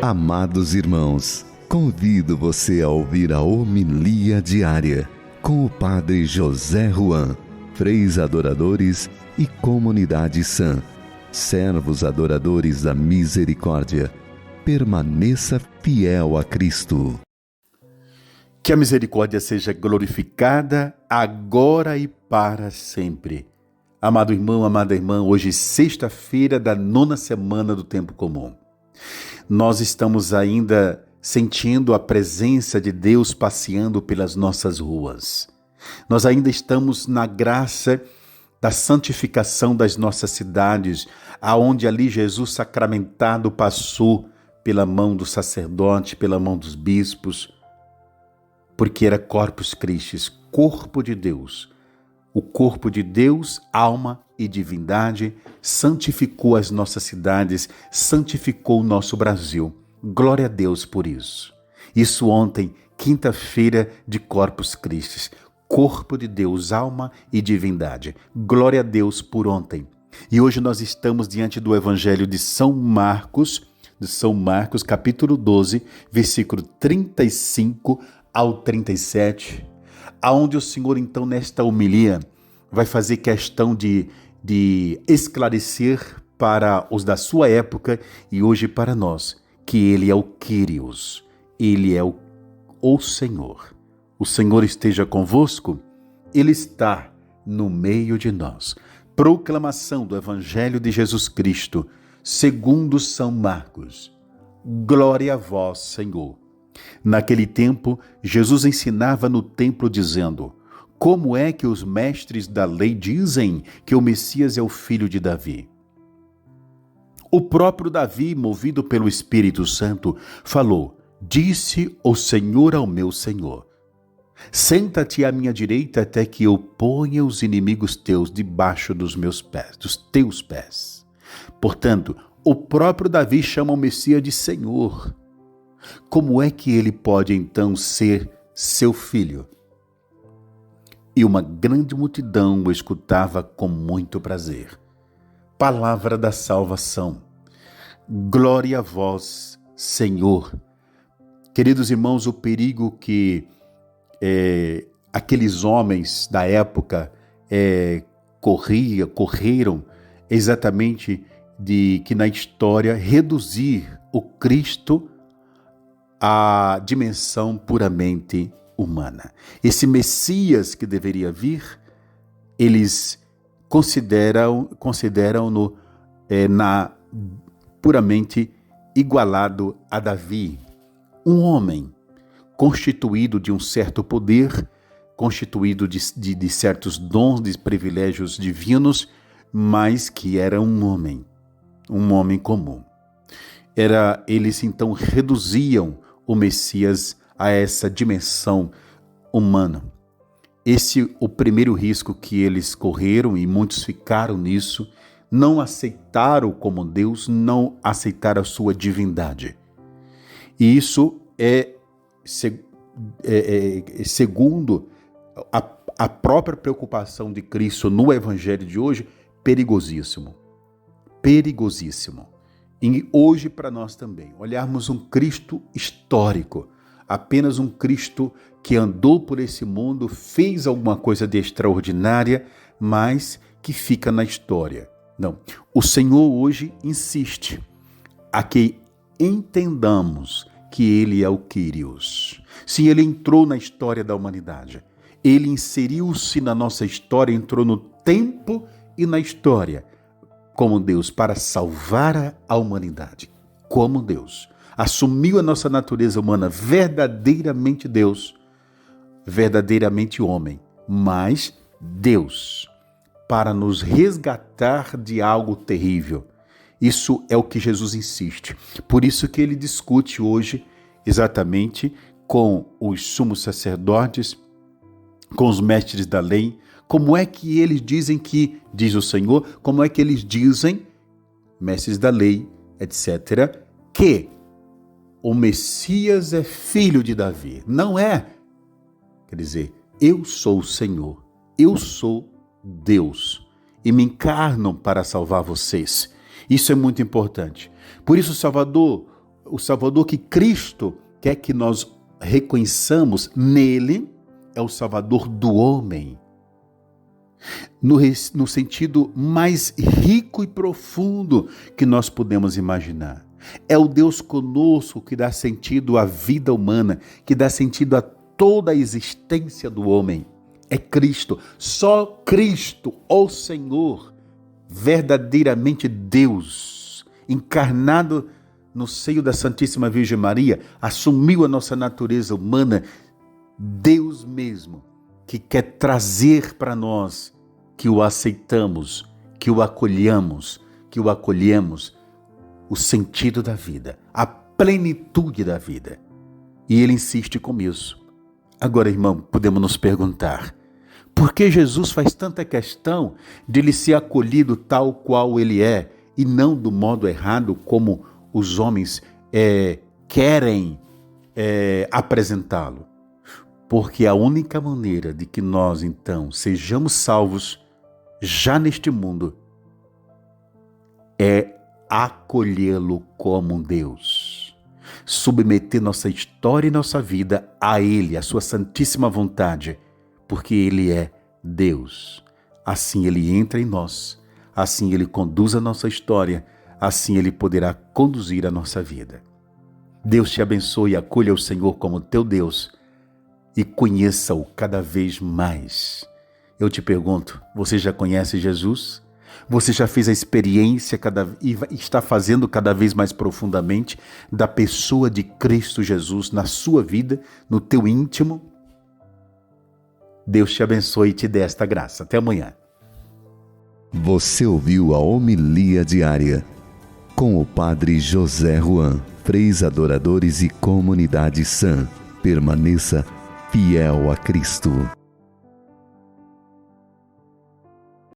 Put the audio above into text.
Amados irmãos, convido você a ouvir a homilia diária com o Padre José Ruan, freis adoradores e comunidade sã, servos adoradores da misericórdia. Permaneça fiel a Cristo. Que a misericórdia seja glorificada agora e para sempre. Amado irmão, amada irmã, hoje sexta-feira da 9ª semana do Tempo Comum. Nós estamos ainda sentindo a presença de Deus passeando pelas nossas ruas. Nós ainda estamos na graça da santificação das nossas cidades, aonde ali Jesus sacramentado passou pela mão do sacerdote, pela mão dos bispos, porque era Corpus Christi, corpo de Deus. O corpo de Deus, alma e divindade, santificou as nossas cidades, santificou o nosso Brasil. Glória a Deus por isso. Isso ontem, quinta-feira de Corpus Christi, corpo de Deus, alma e divindade. Glória a Deus por ontem. E hoje nós estamos diante do Evangelho de São Marcos, capítulo 12, versículo 35 ao 37, aonde o Senhor, então, nesta homilia, vai fazer questão de esclarecer para os da sua época e hoje para nós, que Ele é o Kyrios, Ele é o Senhor. O Senhor esteja convosco, Ele está no meio de nós. Proclamação do Evangelho de Jesus Cristo, segundo São Marcos. Glória a vós, Senhor. Naquele tempo, Jesus ensinava no templo dizendo: como é que os mestres da lei dizem que o Messias é o filho de Davi? O próprio Davi, movido pelo Espírito Santo, falou: disse o Senhor ao meu Senhor: senta-te à minha direita até que eu ponha os inimigos teus debaixo dos meus pés, dos teus pés. Portanto, o próprio Davi chama o Messias de Senhor. Como é que ele pode então ser seu filho? E uma grande multidão o escutava com muito prazer. Palavra da salvação. Glória a vós, Senhor. Queridos irmãos, o perigo que aqueles homens da época correram exatamente de que na história reduzir o Cristo a dimensão puramente humana. Esse Messias que deveria vir, eles consideram-no puramente igualado a Davi, um homem constituído de um certo poder, constituído de certos dons, de privilégios divinos, mas que era um homem comum. Eles então reduziam o Messias a essa dimensão humana. O primeiro risco que eles correram, e muitos ficaram nisso, não aceitaram como Deus, não aceitaram a sua divindade. E isso segundo a própria preocupação de Cristo no Evangelho de hoje, perigosíssimo. Perigosíssimo. E hoje para nós também, olharmos um Cristo histórico, apenas um Cristo que andou por esse mundo, fez alguma coisa de extraordinária, mas que fica na história. Não, o Senhor hoje insiste a que entendamos que Ele é o Kyrios. Sim, Ele entrou na história da humanidade. Ele inseriu-se na nossa história, entrou no tempo e na história, como Deus, para salvar a humanidade. Como Deus. Assumiu a nossa natureza humana, verdadeiramente Deus, verdadeiramente homem, mas Deus, para nos resgatar de algo terrível. Isso é o que Jesus insiste. Por isso que ele discute hoje exatamente com os sumos sacerdotes, com os mestres da lei, como é que eles dizem que, diz o Senhor, como é que eles dizem, mestres da lei, etc., que o Messias é filho de Davi. Não é. Quer dizer, eu sou o Senhor, eu sou Deus e me encarnam para salvar vocês. Isso é muito importante. Por isso, Salvador, o Salvador que Cristo quer que nós reconheçamos nele é o Salvador do homem. No sentido mais rico e profundo que nós podemos imaginar. É o Deus conosco que dá sentido à vida humana, que dá sentido a toda a existência do homem. É Cristo, só Cristo, o Senhor, verdadeiramente Deus, encarnado no seio da Santíssima Virgem Maria, assumiu a nossa natureza humana, Deus mesmo, que quer trazer para nós, que o aceitamos, que o acolhemos, o sentido da vida, a plenitude da vida. E ele insiste com isso. Agora, irmão, podemos nos perguntar, por que Jesus faz tanta questão de ele ser acolhido tal qual ele é, e não do modo errado como os homens querem apresentá-lo? Porque a única maneira de que nós, então, sejamos salvos já neste mundo é acolhê-lo como um Deus, submeter nossa história e nossa vida a Ele, a sua santíssima vontade, porque Ele é Deus. Assim Ele entra em nós, assim Ele conduz a nossa história, assim Ele poderá conduzir a nossa vida. Deus te abençoe e acolha o Senhor como teu Deus e conheça-o cada vez mais. Eu te pergunto, você já conhece Jesus? Você já fez a experiência e está fazendo cada vez mais profundamente da pessoa de Cristo Jesus na sua vida, no teu íntimo? Deus te abençoe e te dê esta graça. Até amanhã. Você ouviu a homilia diária com o Padre José Ruan, Freis Adoradores e Comunidade Sã. Permaneça fiel a Cristo.